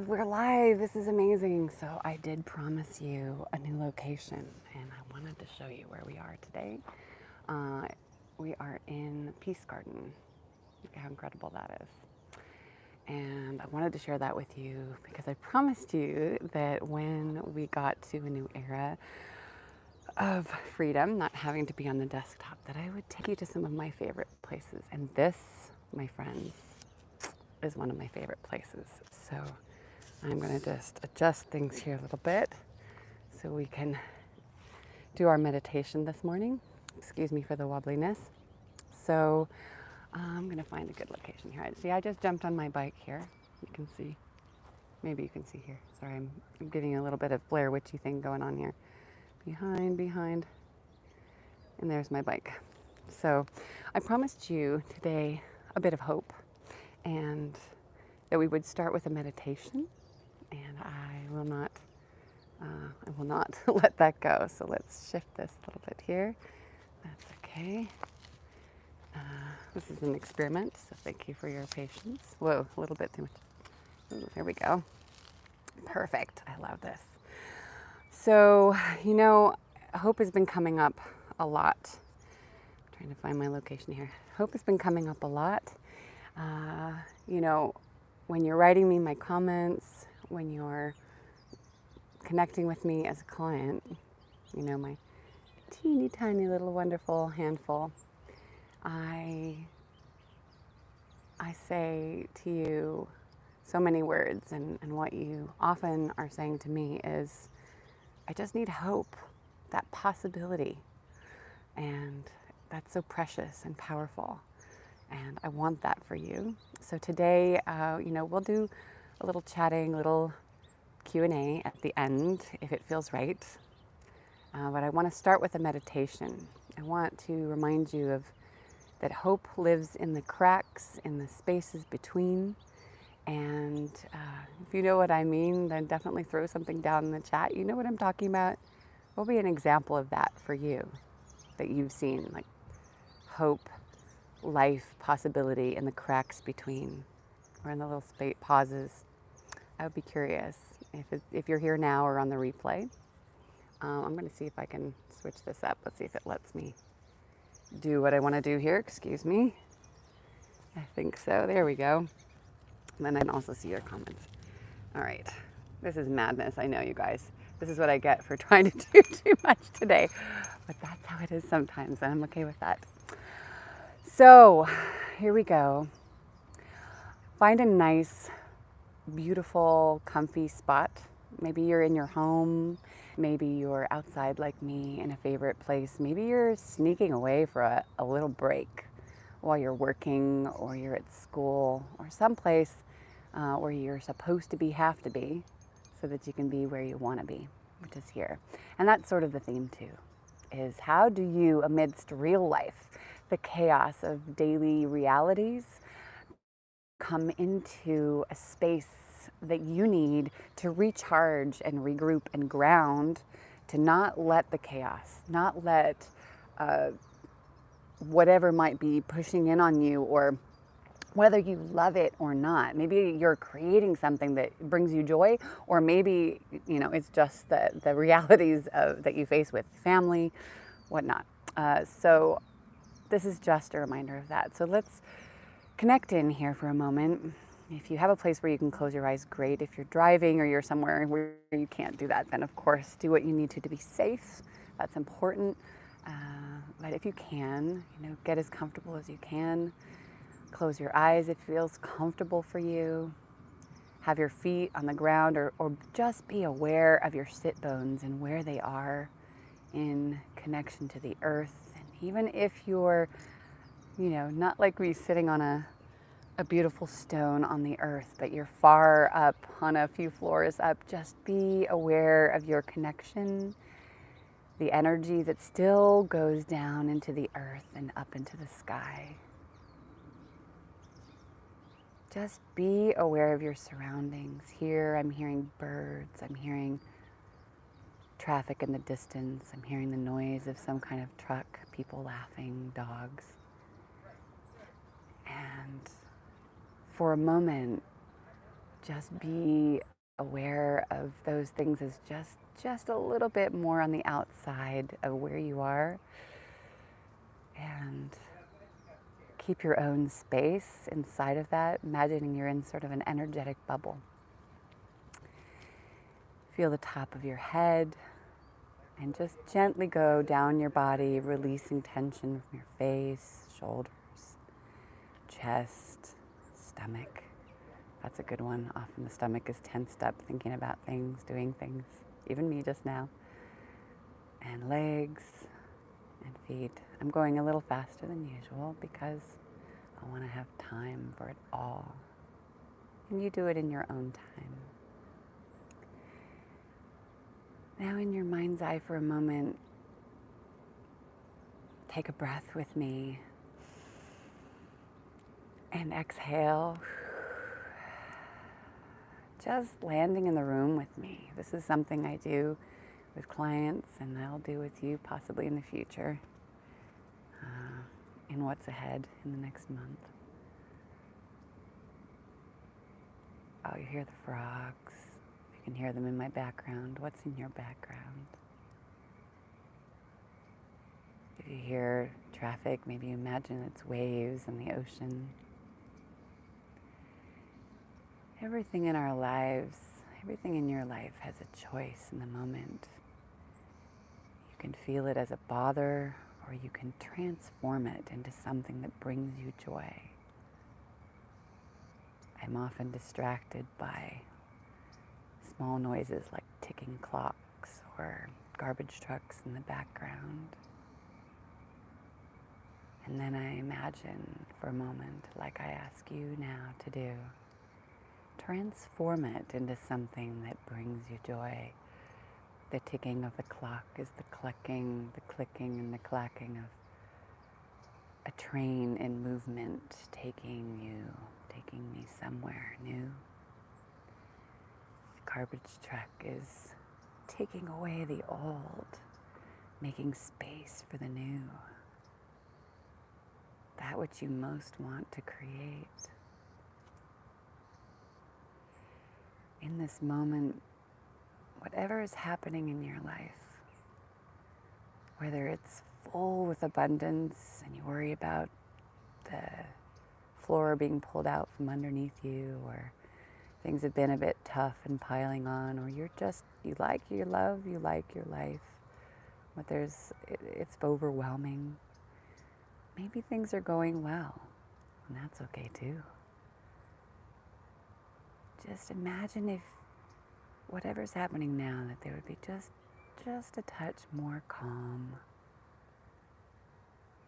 We're live. This is amazing. So I did promise you a new location, and I wanted to show you where we are today. Uh, we are in Peace Garden. Look how incredible that is. And I wanted to share that with you because I promised you that when we got to a new era of freedom, not having to be on the desktop, that I would take you to some of my favorite places. And this, my friends, is one of my favorite places. So I'm going to just adjust things here a little bit so we can do our meditation this morning. Excuse me for the wobbliness. So I'm going to find a good location here. See, I just jumped on my bike here. You can see. Maybe you can see here. Sorry, I'm getting a little bit of Blair Witchy thing going on here. Behind. And there's my bike. So I promised you today a bit of hope and that we would start with a meditation. And I will not let that go. So let's shift this a little bit here. That's okay. This is an experiment, so thank you for your patience. Whoa, a little bit too much. Ooh, there we go. Perfect. I love this. So, hope has been coming up a lot. I'm trying to find my location here. Hope has been coming up a lot. When you're writing me my comments, when you're connecting with me as a client, my teeny tiny little wonderful handful, I say to you so many words, and what you often are saying to me is, I just need hope, that possibility, and that's so precious and powerful, and I want that for you. So today, we'll do a little chatting, little Q&A at the end, if it feels right. But I want to start with a meditation. I want to remind you that hope lives in the cracks, in the spaces between. And if you know what I mean, then definitely throw something down in the chat. You know what I'm talking about? What will be an example of that for you that you've seen, like hope, life, possibility in the cracks between, or in the little pauses? I would be curious if you're here now or on the replay. I'm going to see if I can switch this up. Let's see if it lets me do what I want to do here. Excuse me. I think so. There we go. And then I can also see your comments. All right. This is madness. I know, you guys. This is what I get for trying to do too much today. But that's how it is sometimes, and I'm okay with that. So here we go. Find a nice, beautiful, comfy spot. Maybe you're in your home. Maybe you're outside like me in a favorite place. Maybe you're sneaking away for a little break while you're working, or you're at school, or someplace where you're supposed to have to be, so that you can be where you want to be, which is here. And that's sort of the theme too, is how do you, amidst real life, the chaos of daily realities, come into a space that you need to recharge and regroup and ground, to not let the chaos, not let whatever might be pushing in on you, or whether you love it or not. Maybe you're creating something that brings you joy, or maybe it's just the realities that you face with family, whatnot. So this is just a reminder of that. So let's connect in here for a moment. If you have a place where you can close your eyes, great. If you're driving or you're somewhere where you can't do that, then of course do what you need to be safe. That's important. But if you can, get as comfortable as you can. Close your eyes if it feels comfortable for you. Have your feet on the ground, or just be aware of your sit bones and where they are in connection to the earth. And even if you're, not like me sitting on a beautiful stone on the earth, but you're far up on a few floors up, just be aware of your connection, the energy that still goes down into the earth and up into the sky. Just be aware of your surroundings. Here I'm hearing birds, I'm hearing traffic in the distance, I'm hearing the noise of some kind of truck, people laughing, dogs. And for a moment, just be aware of those things as just a little bit more on the outside of where you are, and keep your own space inside of that, imagining you're in sort of an energetic bubble. Feel the top of your head and just gently go down your body, releasing tension from your face, shoulders, chest, stomach. That's a good one. Often the stomach is tensed up thinking about things, doing things, even me just now. And legs and feet. I'm going a little faster than usual because I want to have time for it all. And you do it in your own time. Now in your mind's eye for a moment, take a breath with me and exhale. Just landing in the room with me. This is something I do with clients, and I'll do with you possibly in the future, in what's ahead in the next month. Oh, you hear the frogs. You can hear them in my background. What's in your background? If you hear traffic, maybe you imagine it's waves in the ocean. Everything in our lives, everything in your life has a choice in the moment. You can feel it as a bother, or you can transform it into something that brings you joy. I'm often distracted by small noises like ticking clocks or garbage trucks in the background. And then I imagine for a moment, like I ask you now to do, transform it into something that brings you joy. The ticking of the clock is the clicking, and the clacking of a train in movement, taking me somewhere new. The garbage truck is taking away the old, making space for the new. That which you most want to create. In this moment, whatever is happening in your life, whether it's full with abundance and you worry about the floor being pulled out from underneath you, or things have been a bit tough and piling on, or you like your love, you like your life, but it's overwhelming. Maybe things are going well, and that's okay too. Just imagine if whatever's happening now, that there would be just a touch more calm,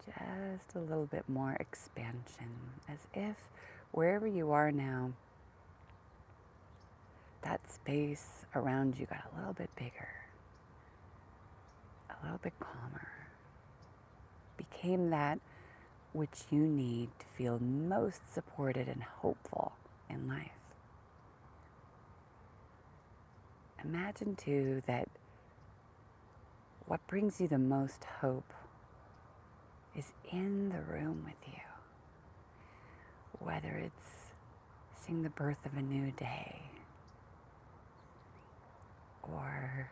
just a little bit more expansion, as if wherever you are now, that space around you got a little bit bigger, a little bit calmer, became that which you need to feel most supported and hopeful in life. Imagine too that what brings you the most hope is in the room with you. Whether it's seeing the birth of a new day, or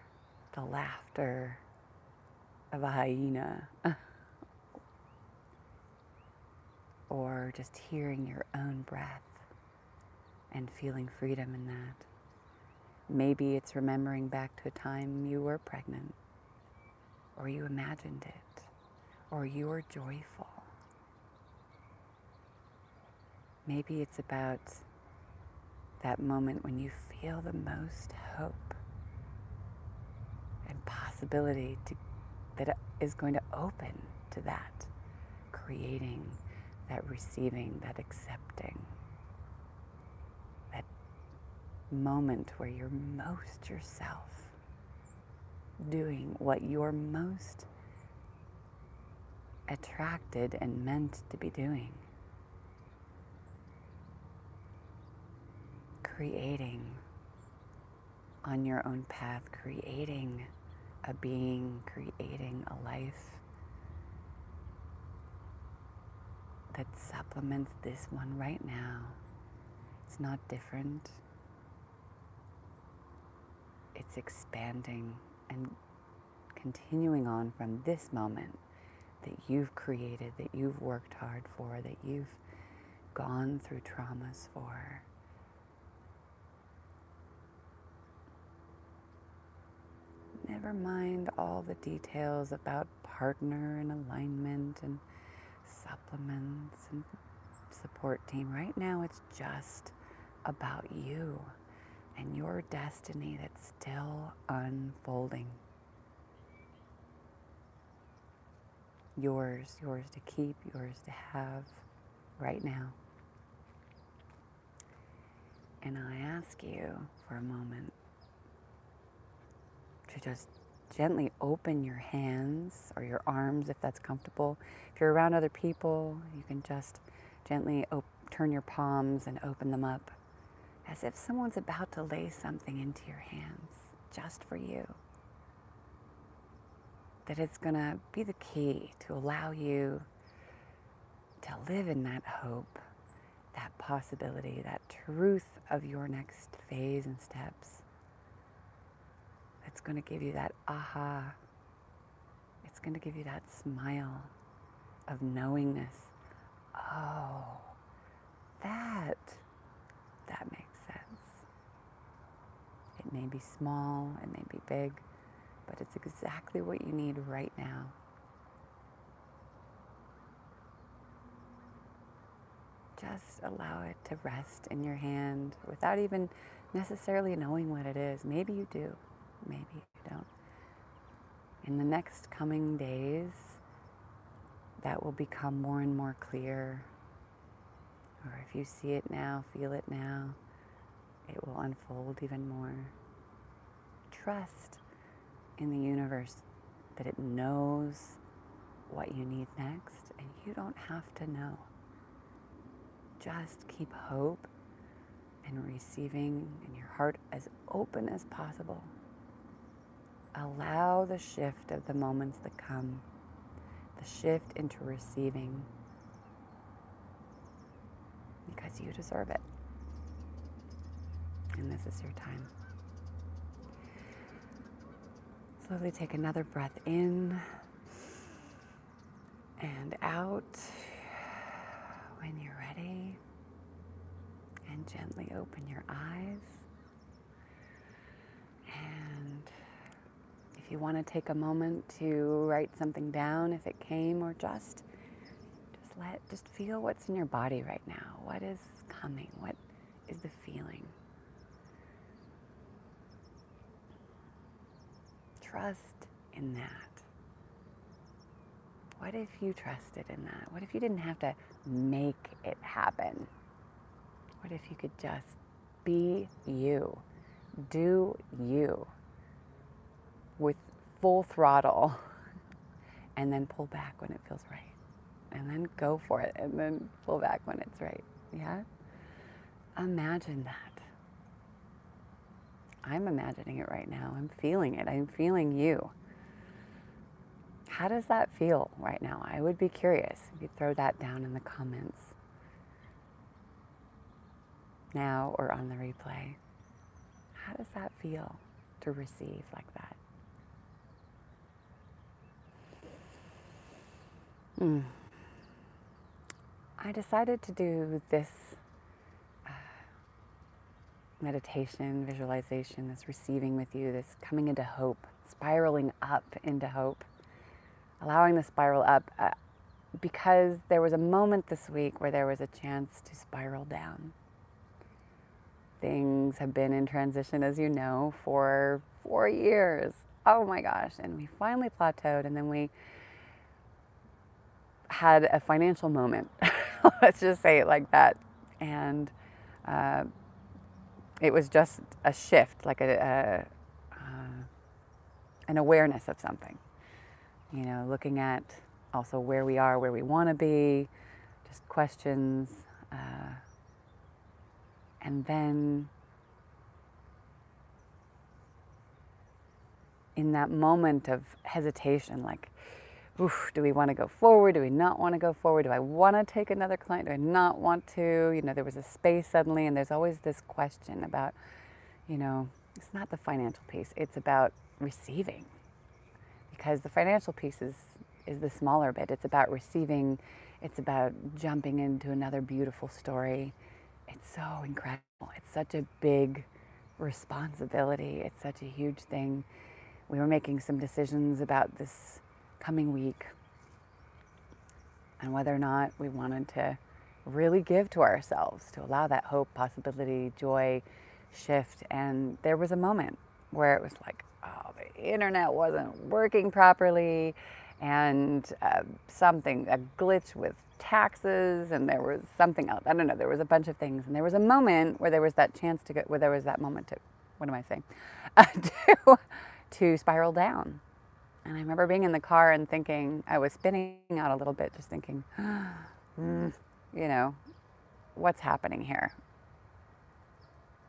the laughter of a hyena, or just hearing your own breath and feeling freedom in that. Maybe it's remembering back to a time you were pregnant, or you imagined it, or you were joyful. Maybe it's about that moment when you feel the most hope and possibility that is going to open to that, creating, that receiving, that accepting. Moment where you're most yourself, doing what you're most attracted and meant to be doing, creating on your own path, creating a being, creating a life that supplements this one right now. It's not different. it's expanding and continuing on from this moment that you've created, that you've worked hard for, that you've gone through traumas for. Never mind all the details about partner and alignment and supplements and support team. Right now it's just about you and your destiny that's still unfolding. Yours to keep, yours to have right now. And I ask you for a moment to just gently open your hands or your arms if that's comfortable. If you're around other people, you can just gently turn your palms and open them up as if someone's about to lay something into your hands just for you. That it's going to be the key to allow you to live in that hope, that possibility, that truth of your next phase and steps. It's going to give you that aha. It's going to give you that smile of knowingness. Oh, that makes sense. It may be small, it may be big, but it's exactly what you need right now. Just allow it to rest in your hand without even necessarily knowing what it is. Maybe you do, maybe you don't. In the next coming days, that will become more and more clear. Or if you see it now, feel it now, it will unfold even more. Trust in the universe that it knows what you need next, and you don't have to know. Just keep hope and receiving and your heart as open as possible. Allow the shift of the moments that come, the shift into receiving, because you deserve it. And this is your time. Slowly take another breath in and out when you're ready. And gently open your eyes. And if you want to take a moment to write something down, if it came, or just feel what's in your body right now. What is coming? What is the feeling? Trust in that. What if you trusted in that? What if you didn't have to make it happen? What if you could just be you, do you, with full throttle, and then pull back when it feels right, and then go for it, and then pull back when it's right, yeah? Imagine that. I'm imagining it right now. I'm feeling it. I'm feeling you. How does that feel right now? I would be curious if you throw that down in the comments now or on the replay. How does that feel to receive like that? I decided to do this meditation, visualization, this receiving with you, this coming into hope, spiraling up into hope, allowing the spiral up, because there was a moment this week where there was a chance to spiral down. Things have been in transition, as you know, for 4 years. Oh my gosh. And we finally plateaued, and then we had a financial moment. Let's just say it like that. And it was just a shift, like an awareness of something. You know, looking at also where we are, where we want to be, just questions. And then in that moment of hesitation, like, oof, do we want to go forward? Do we not want to go forward? Do I want to take another client? Do I not want to? You know, there was a space suddenly, and there's always this question about, you know, It's not the financial piece, it's about receiving. Because the financial piece is the smaller bit. It's about receiving, it's about jumping into another beautiful story. It's so incredible. It's such a big responsibility. It's such a huge thing. We were making some decisions about this coming week and whether or not we wanted to really give to ourselves, to allow that hope, possibility, joy, shift. And there was a moment where it was like, oh, the internet wasn't working properly, and a glitch with taxes, and there was something else. I don't know, there was a bunch of things. And there was a moment where there was that chance to go, where there was that moment to, what am I saying? To spiral down. And I remember being in the car and thinking, I was spinning out a little bit, just thinking, what's happening here?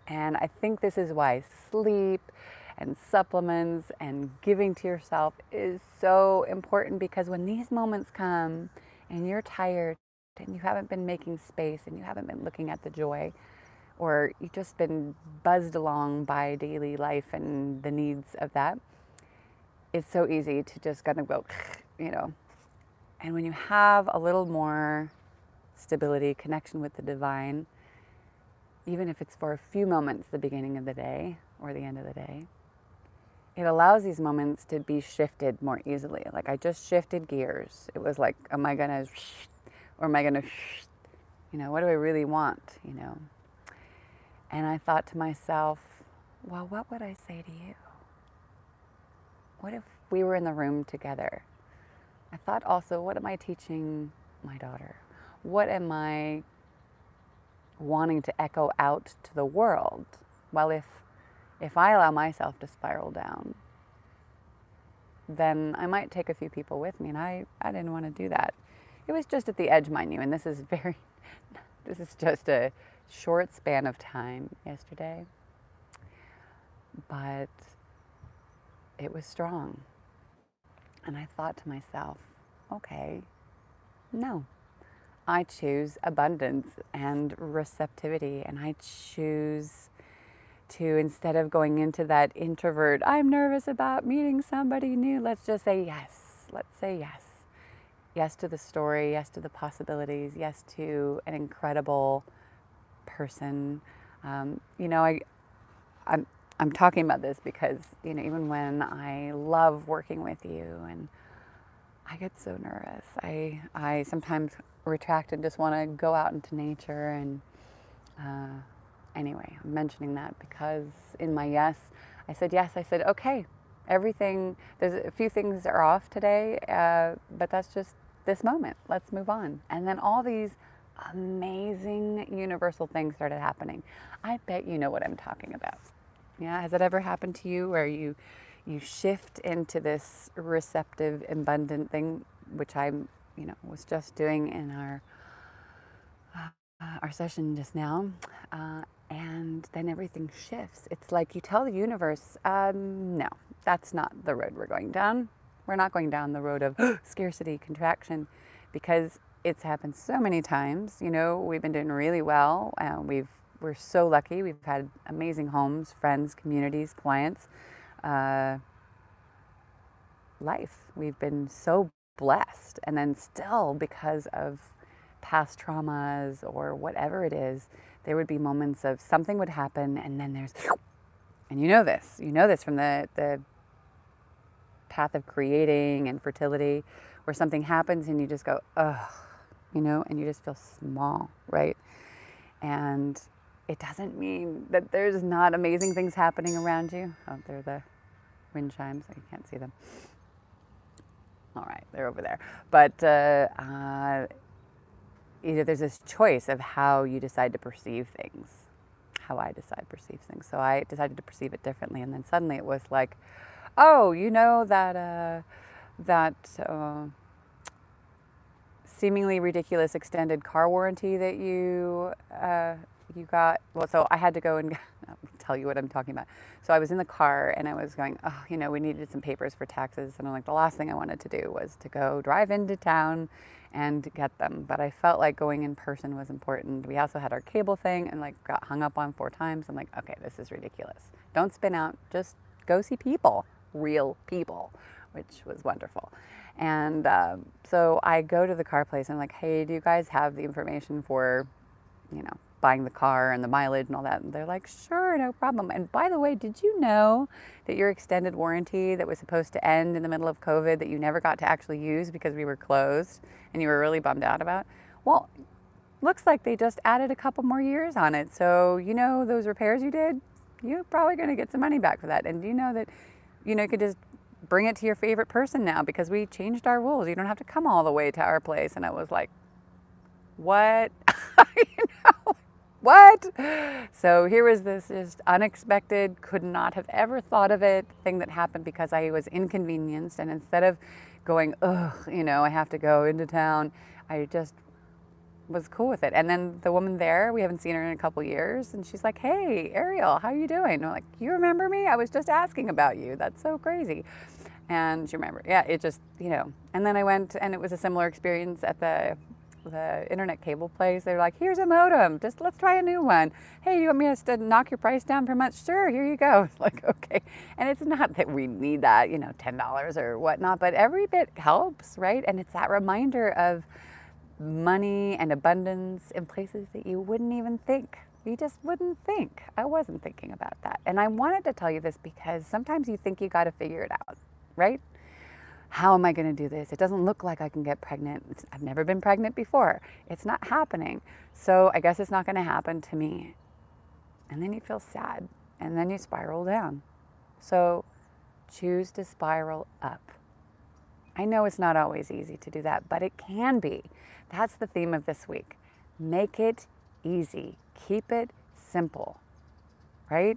And I think this is why sleep and supplements and giving to yourself is so important, because when these moments come and you're tired and you haven't been making space and you haven't been looking at the joy, or you've just been buzzed along by daily life and the needs of that, it's so easy to just kind of go, And when you have a little more stability, connection with the divine, even if it's for a few moments, the beginning of the day or the end of the day, it allows these moments to be shifted more easily. Like I just shifted gears. It was like, am I gonna, or am I gonna, what do I really want, And I thought to myself, well, what would I say to you? What if we were in the room together? I thought also, what am I teaching my daughter? What am I wanting to echo out to the world? Well, if I allow myself to spiral down, then I might take a few people with me, and I didn't want to do that. It was just at the edge, mind you, and this is just a short span of time yesterday, but it was strong. And I thought to myself, okay, no. I choose abundance and receptivity, and I choose to, instead of going into that introvert, I'm nervous about meeting somebody new, let's just say yes. Let's say yes. Yes to the story, yes to the possibilities, yes to an incredible person. I'm talking about this because, even when I love working with you and I get so nervous, I sometimes retract and just want to go out into nature. And anyway, I'm mentioning that because in my yes, I said, okay, everything, there's a few things that are off today, but that's just this moment. Let's move on. And then all these amazing universal things started happening. I bet you know what I'm talking about. Yeah, has it ever happened to you where you shift into this receptive, abundant thing, which I, was just doing in our session just now, and then everything shifts. It's like you tell the universe, no, that's not the road we're going down. We're not going down the road of scarcity, contraction, because it's happened so many times. We've been doing really well. We're so lucky. We've had amazing homes, friends, communities, clients, life. We've been so blessed. And then still, because of past traumas or whatever it is, there would be moments of something would happen, and then there's, and you know this from the path of creating and fertility, where something happens and you just go, ugh, and you just feel small, right? And it doesn't mean that there's not amazing things happening around you. Oh, they're the wind chimes. You can't see them. All right, they're over there. But there's this choice of how you decide to perceive things, how I decide to perceive things. So I decided to perceive it differently. And then suddenly it was like, oh, that seemingly ridiculous extended car warranty that you got. Well, so I had to go and tell you what I'm talking about. So I was in the car and I was going, oh, you know, we needed some papers for taxes. And I'm like, the last thing I wanted to do was to go drive into town and get them. But I felt like going in person was important. We also had our cable thing and like got hung up on 4 times. I'm like, okay, this is ridiculous. Don't spin out, just go see people, real people, which was wonderful. And so I go to the car place and I'm like, hey, do you guys have the information for, you know, buying the car and the mileage and all that? And they're like, sure, no problem. And by the way, did you know that your extended warranty that was supposed to end in the middle of COVID that you never got to actually use because we were closed and you were really bummed out about? Well, looks like they just added a couple more years on it. So, you know, those repairs you did, you're probably going to get some money back for that. And do you know that, you know, you could just bring it to your favorite person now because we changed our rules. You don't have to come all the way to our place. And I was like, what? You know, what? So here was this just unexpected, could not have ever thought of it thing that happened because I was inconvenienced. And instead of going, ugh, you know, I have to go into town, I just was cool with it. And then the woman there, we haven't seen her in a couple years, and she's like, hey, Ariel, how you doing? And I'm like, you remember me? I was just asking about you. That's so crazy. And she remembered. Yeah, it just, you know. And then I went, and it was a similar experience at the internet cable place. They were like, here's a modem. Just let's try a new one. Hey, you want me to knock your price down per month? Sure, here you go. It's like, okay. And it's not that we need that, you know, $10 or whatnot, but every bit helps, right? And it's that reminder of money and abundance in places that you wouldn't even think. You just wouldn't think. I wasn't thinking about that. And I wanted to tell you this because sometimes you think you got to figure it out, right? How am I going to do this? It doesn't look like I can get pregnant. I've never been pregnant before. It's not happening. So I guess it's not going to happen to me. And then you feel sad. And then you spiral down. So choose to spiral up. I know it's not always easy to do that, but it can be. That's the theme of this week. Make it easy. Keep it simple, right?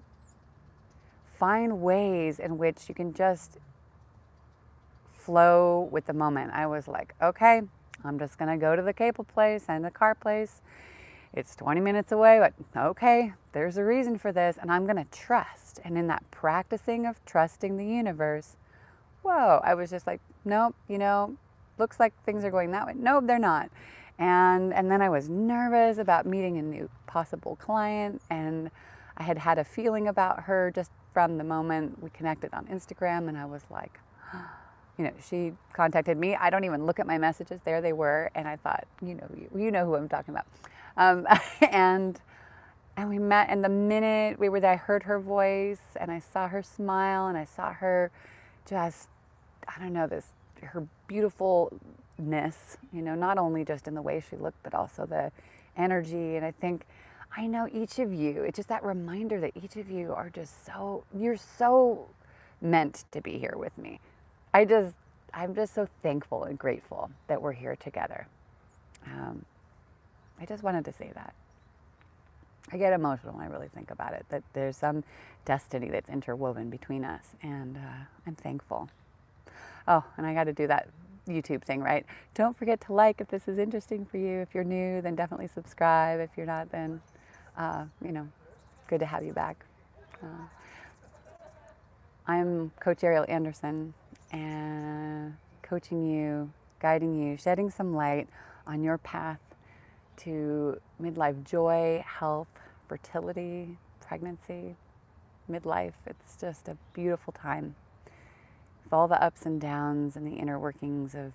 Find ways in which you can just flow with the moment. I was like, okay, I'm just going to go to the cable place and the car place. It's 20 minutes away, but okay, there's a reason for this, and I'm going to trust. And in that practicing of trusting the universe, whoa, I was just like, nope, you know, looks like things are going that way. Nope, they're not. And then I was nervous about meeting a new possible client, and I had had a feeling about her just from the moment we connected on Instagram, and I was like, you know, she contacted me. I don't even look at my messages. There they were, and I thought, you know who I'm talking about. And we met, and the minute we were there, I heard her voice, and I saw her smile, and I saw her just, I don't know, her beautifulness, you know, not only just in the way she looked, but also the energy. And I think, I know each of you, it's just that reminder that each of you are just you're so meant to be here with me. I'm just so thankful and grateful that we're here together. I just wanted to say that. I get emotional when I really think about it, that there's some destiny that's interwoven between us, and I'm thankful. Oh, and I got to do that YouTube thing, right? Don't forget to like if this is interesting for you. If you're new, then definitely subscribe. If you're not, then, you know, good to have you back. I'm Coach Ariel Anderson, and coaching you, guiding you, shedding some light on your path to midlife joy, health, fertility, pregnancy, midlife. It's just a beautiful time with all the ups and downs and the inner workings of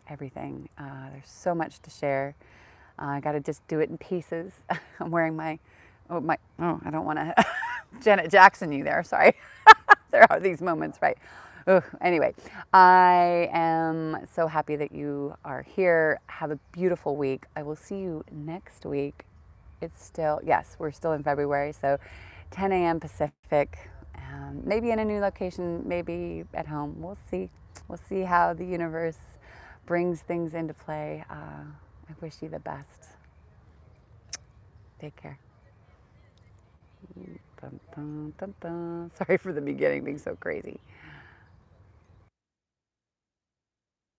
everything. There's so much to share. I got to just do it in pieces. I'm wearing I don't want to Janet Jackson you there, sorry. There are these moments, right? Ugh. Anyway, I am so happy that you are here. Have a beautiful week. I will see you next week. We're still in February, so 10 a.m. Pacific. Maybe in a new location, maybe at home. We'll see. We'll see how the universe brings things into play. I wish you the best. Take care. Dun, dun, dun, dun. Sorry for the beginning being so crazy.